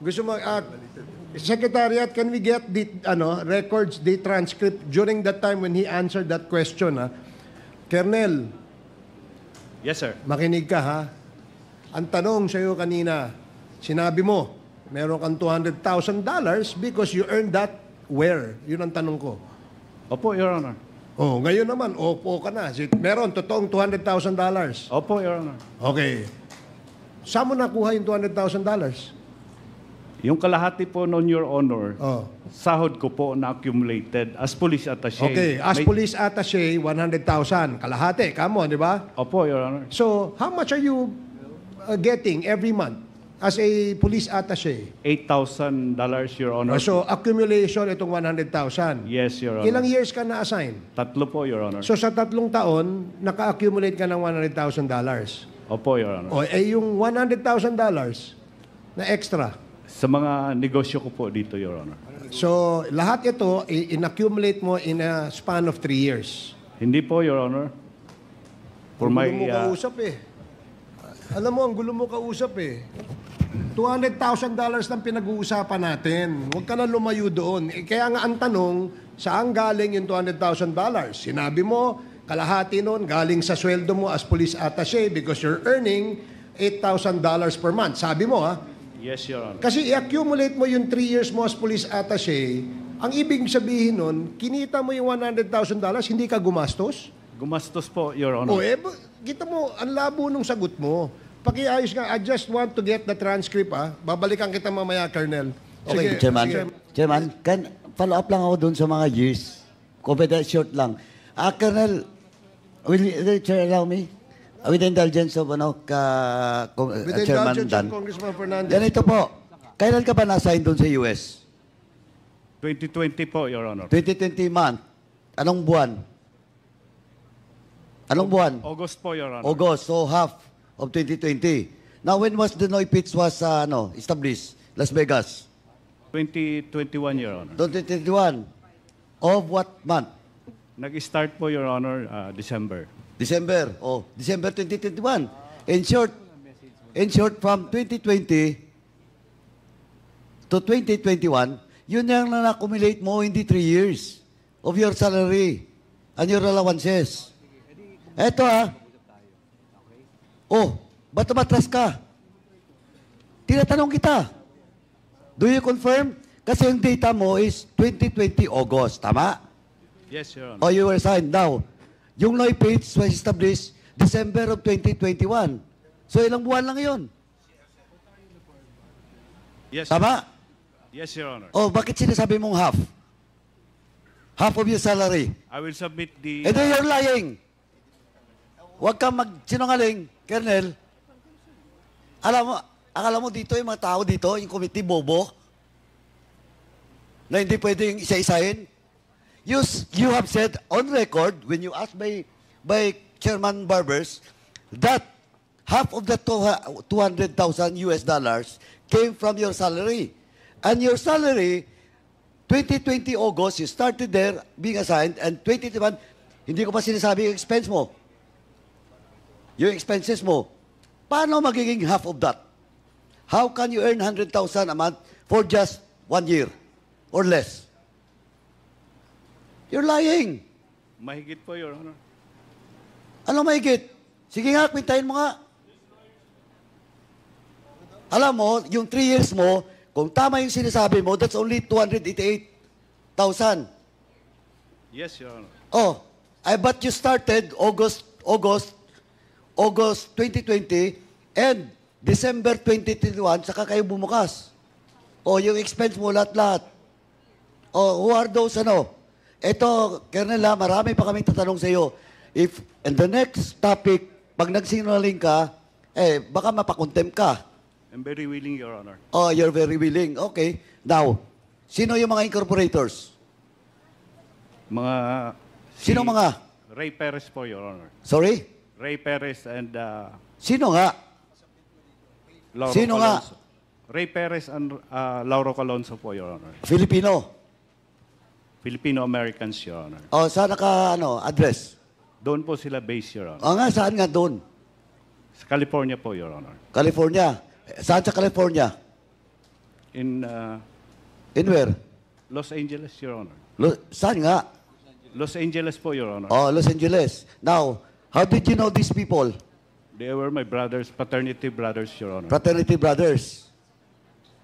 Gusto mo, Secretariat, can we get the records, the transcript during that time when he answered that question, ha? Colonel. Yes, sir. Makinig ka, ha? Ang tanong sa iyo kanina, sinabi mo, meron kang $200,000 because you earned that where? Yun ang tanong ko. Opo, Your Honor. Oh, ngayon naman, opo ka na. Meron, totoong $200,000. Opo, Your Honor. Okay. Saan mo nakuha yung $200,000? Yung kalahati po noon, Your Honor, sahod ko po na accumulated as police attaché. Okay, as police attaché, $100,000. Kalahati, kamo, di ba? Opo, Your Honor. So, how much are you getting every month as a police attaché? $8,000, Your Honor. So, accumulation itong $100,000. Yes, Your Honor. Ilang years ka na-assign? 3 po, Your Honor. So, sa 3 taon, naka-accumulate ka ng $100,000. Opo, Your Honor. O, yung $100,000 na extra. Sa mga negosyo ko po dito, Your Honor. So, lahat ito, in-accumulate mo in a span of 3 years. Hindi po, Your Honor. For my... Ang gulo mo kausap Alam mo, ang gulo mo kausap $200,000 lang pinag-uusapan natin. Huwag ka na lumayo doon. Kaya nga ang tanong, saan galing yung $200,000? Sinabi mo, kalahati noon galing sa sweldo mo as police attaché because you're earning $8,000 per month. Sabi mo, ha? Yes, Your Honor. Kasi i-accumulate mo yung 3 years mo as police attaché, ang ibig sabihin nun, kinita mo yung $100,000, hindi ka gumastos? Gumastos po, Your Honor. Kita mo, ang labo nung sagot mo. Pakiayos nga, I just want to get the transcript, Babalikan kita mamaya, Colonel. Okay, Chairman, follow up lang ako dun sa mga years. Confidential short lang. Colonel, will the Chair allow me? With the indulgence of Chairman Dan. Congressman Fernandez. Ganito po, kailan ka ba na-assign doon sa US? 2020 po, Your Honor. 2020 month. Anong buwan? Anong buwan? August po, Your Honor. August, so half of 2020. Now, when was the Noipits was established? Las Vegas? 2021, Your Honor. 2021. Of what month? Nag-start po, Your Honor, December. December 2021. In short, from 2020 to 2021, yun yung na-accumulate mo in the 3 years of your salary and your allowances. Eto ba't tumatras ka? Tinatanong kita. Do you confirm? Kasi yung data mo is 2020 August, tama? Yes, Your Honor. Oh, you were signed. Now, yung Noipits was established December of 2021. So, ilang buwan lang yun? Yes, tama? Yes, Your Honor. Oh, bakit sinasabi mong half? Half of your salary. I will submit the... And then you're lying. Huwag kang magsinungaling, Colonel. Akala mo dito yung mga tao dito, yung committee bobo? na hindi pwedeng isa-isahin? You have said on record, when you asked by Chairman Barbers, that half of the $200,000 came from your salary. And your salary, 2020 August, you started there being assigned, and 2021, hindi ko pa sinasabi yung expense mo. Yung expenses mo. Paano magiging half of that? How can you earn 100,000 a month for just 1 year or less? You're lying. Mahigit po, Your Honor. Ano mahigit? Sige nga, kwintahin mo nga. Alam mo, yung 3 years mo, kung tama yung sinasabi mo, that's only 288,000. Yes, Your Honor. Oh, but you started August 2020 and December 2021, saka kayo bumukas. Oh, yung expense mo, lahat-lahat. Oh, who are those, ano? Ito, Colonel, marami pa kaming tatanong sa iyo. If, in the next topic, pag nagsinungaling ka, baka mapakontem ka. I'm very willing, Your Honor. Oh, you're very willing. Okay. Now, sino yung mga incorporators? Sino mga? Ray Perez po, Your Honor. Sorry? Ray Perez and Sino nga? Lauro Sino nga? Calonzo. Ray Perez and Lauro Calonzo po, Your Honor. Filipino? Filipino-Americans, Your Honor. Oh, saan address? Doon po sila base, Your Honor. Oh, nga, saan nga doon? Sa California po, Your Honor. California. Saan sa California? In where? Los Angeles, Your Honor. Saan nga? Los Angeles po, Your Honor. Oh, Los Angeles. Now, how did you know these people? They were my brothers, paternity brothers, Your Honor. Fraternity brothers.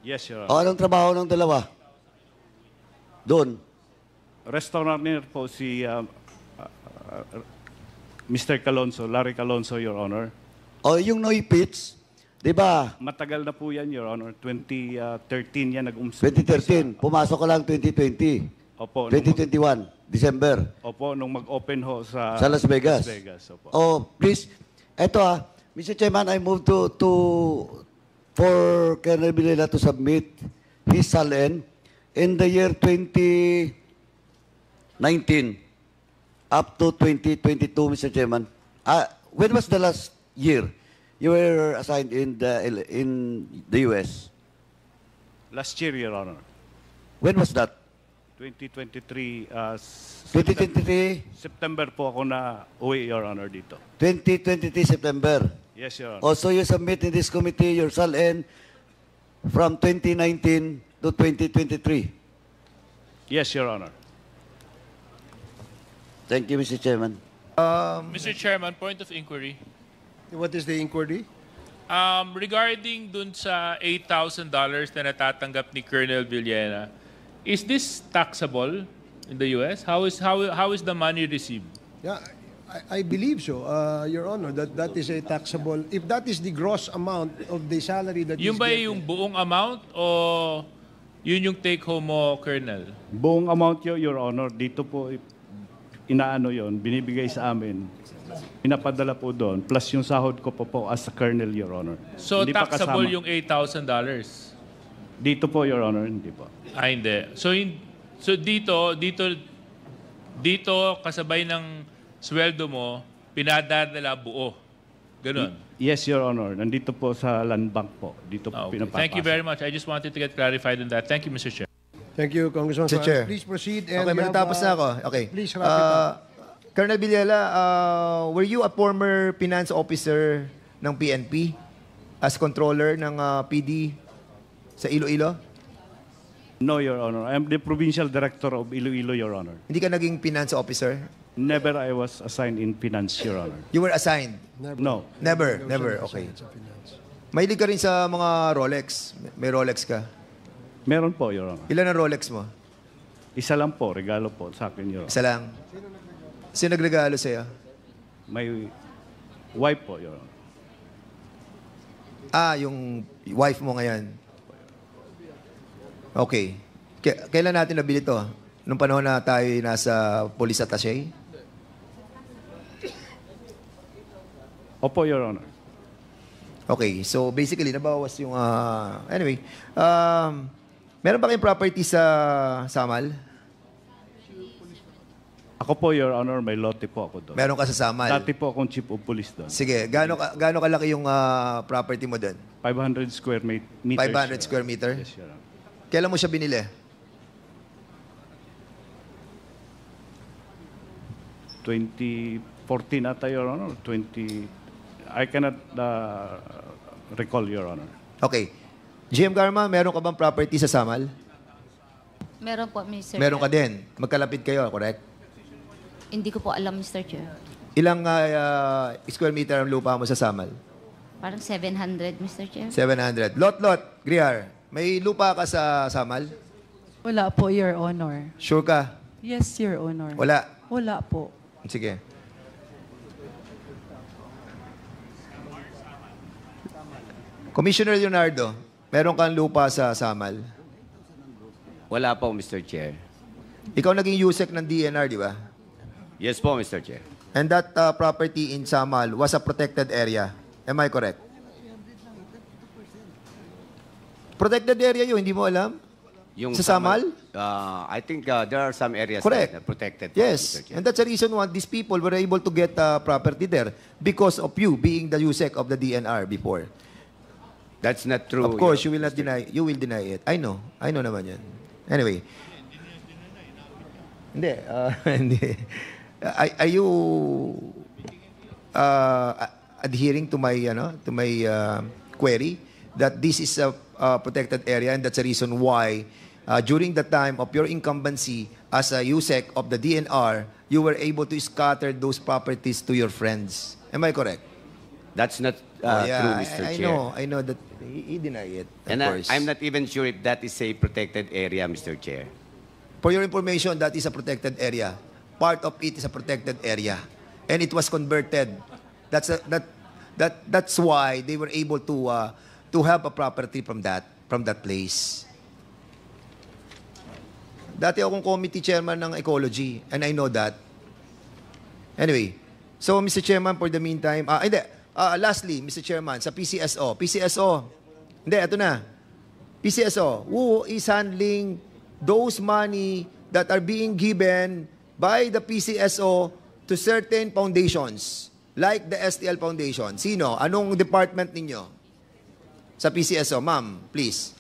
Yes, Your Oh, Honor. anong trabaho ng dalawa? Doon. Restaurateur po si Mr. Calonzo, Larry Calonzo, Your Honor. Oh, yung Noy Pits, di ba? Matagal na po yan, Your Honor. 2013 yan nag-umsa. 2013. Pumasok ka lang 2020. Opo. 2021, December. Opo, nung mag-open ho sa Las Vegas. Las Vegas, opo. Oh, please. Eto Mr. Chairman, I move for Colonel Villela to submit his SALN in the year 2019 up to 2022, Mr. Chairman. When was the last year you were assigned in the U.S.? Last year, Your Honor. When was that? 2023. 2023? September po ako na uwi, Your Honor, dito. 2023 September. Yes, Your Honor. Also, you submit in this committee your SALN from 2019 to 2023. Yes, Your Honor. Thank you, Mr. Chairman. Mr. Chairman, point of inquiry. What is the inquiry? Regarding dun sa $8,000 na natatanggap ni Colonel Villena, is this taxable in the U.S.? How is the money received? Yeah, I believe so, Your Honor, that is a taxable. If that is the gross amount of the salary that Yung is ba getting- yung buong amount o yun yung take home mo, Colonel? Buong amount yun, Your Honor, dito po inaano yon, binibigay sa amin. Pinapadala po doon, plus yung sahod ko po as a colonel, Your Honor. So Hindi pa taxable kasama. yung $8,000? Dito po, Your Honor, hindi po. Hindi. So dito kasabay ng sweldo mo, pinadadala buo. Ganun. Yes, Your Honor. Nandito po sa land bank po. Dito po Okay. pinapapasok. Thank you very much. I just wanted to get clarified on that. Thank you, Mr. Chair. Thank you, Congressman. Mr. Chair. Please proceed. Okay, you have, matatapos na ako. Okay. Please wrap it up. Colonel Villela, were you a former finance officer ng PNP as controller ng PD sa Iloilo? No, Your Honor. I am the provincial director of Iloilo, Your Honor. Hindi ka naging finance officer? Never I was assigned in finance, Your Honor. You were assigned? No. Never. Okay. Mahilig ka rin sa mga Rolex. May Rolex ka. Meron po, Your Honor. Ilan ang Rolex mo? Isa lang po, regalo po sa akin, Your Honor. Isa lang. Sino nagregalo sa'yo? My wife po, Your Honor. Yung wife mo ngayon. Okay. Kailan natin nabili to? Nung panahon na tayo nasa police attaché? Opo, Your Honor. Okay. So basically, nabawas yung... anyway. Meron ba kayong property sa Samal? Ako po, Your Honor, may lote po ako doon. Meron ka sa Samal? Dati po akong chief of police doon. Sige, gaano kalaki yung property mo doon? 500 square meters. 500 square meter? Yes, Your Honor. Kailan mo siya binili? 2014 ata, Your Honor. I cannot recall, Your Honor. Okay. GM Garma, meron ka bang property sa Samal? Meron po, Mr. Meron ka Chair. din. Magkalapit kayo, correct? Hindi ko po alam, Mr. Chair. Ilang square meter ang lupa mo sa Samal? Parang 700, Mr. Chair. 700. Lot, Griar, may lupa ka sa Samal? Wala po, Your Honor. Sure ka? Yes, Your Honor. Wala? Wala po. Sige. Commissioner Leonardo, meron kang lupa sa Samal? Wala po, Mr. Chair. Ikaw naging USEC ng DNR, di ba? Yes po, Mr. Chair. And that property in Samal was a protected area. Am I correct? Protected area yun, hindi mo alam? Yung Sa Samal? I think there are some areas Correct. that are protected. po, Yes. Mr. Chair. And that's the reason why these people were able to get property there because of you being the USEC of the DNR before. That's not true. Of course, you will not deny. You will deny it. I know. I know naman yan. Anyway. Hindi. Hindi. Are you adhering to my query that this is a protected area and that's the reason why during the time of your incumbency as a USEC of the DNR, you were able to scatter those properties to your friends. Am I correct? That's not true, Mr. Chair. I know that he denied it, of And course. I'm not even sure if that is a protected area, Mr. Chair. For your information, that is a protected area. Part of it is a protected area. And it was converted. That's why they were able to have a property from that place. Dati akong committee chairman ng ecology, and I know that. Anyway, so Mr. Chairman, for the meantime, lastly, Mr. Chairman, sa PCSO, ito na. PCSO, who is handling those money that are being given by the PCSO to certain foundations, like the STL Foundation? Sino? Anong department ninyo sa PCSO? Ma'am, please.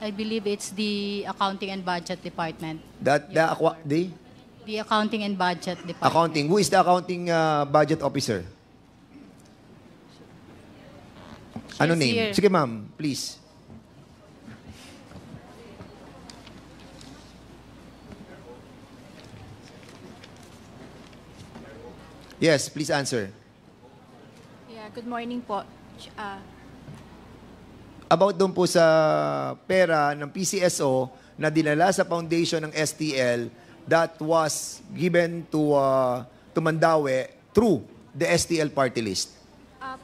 I believe it's the Accounting and Budget Department. The Accounting and Budget Department. accounting. Who is the accounting budget officer? Ano name? here. Sige, ma'am, please. Yes, please answer. Yeah, good morning po. About doon po sa pera ng PCSO na dinala sa foundation ng STL that was given to Mandawi through the STL party list.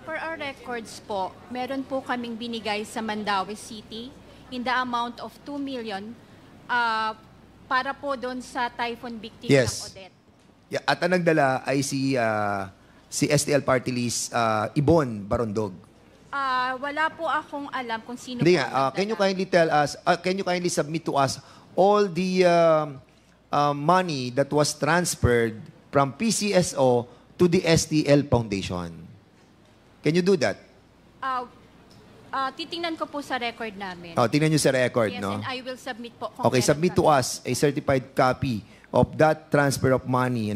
Per our records po, meron po kaming binigay sa Mandawi City in the amount of 2 million para po doon sa typhoon victim ng Odette. Yeah, at ang nagdala ay si STL party list, Ibon Barondog. Wala po akong alam kung sino Hindi po nga, ang can you nagdala. kindly tell us, can you kindly submit to us all the money that was transferred from PCSO to the STL Foundation? Can you do that? Titingnan ko po sa record namin. Tingnan nyo sa record, Yes, no? and I will submit po. kung Okay, meron submit to kami. us a certified copy of that transfer of money,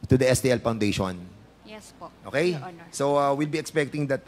to the STL Foundation. Yes po. Okay? Your Honor. So, we'll be expecting that,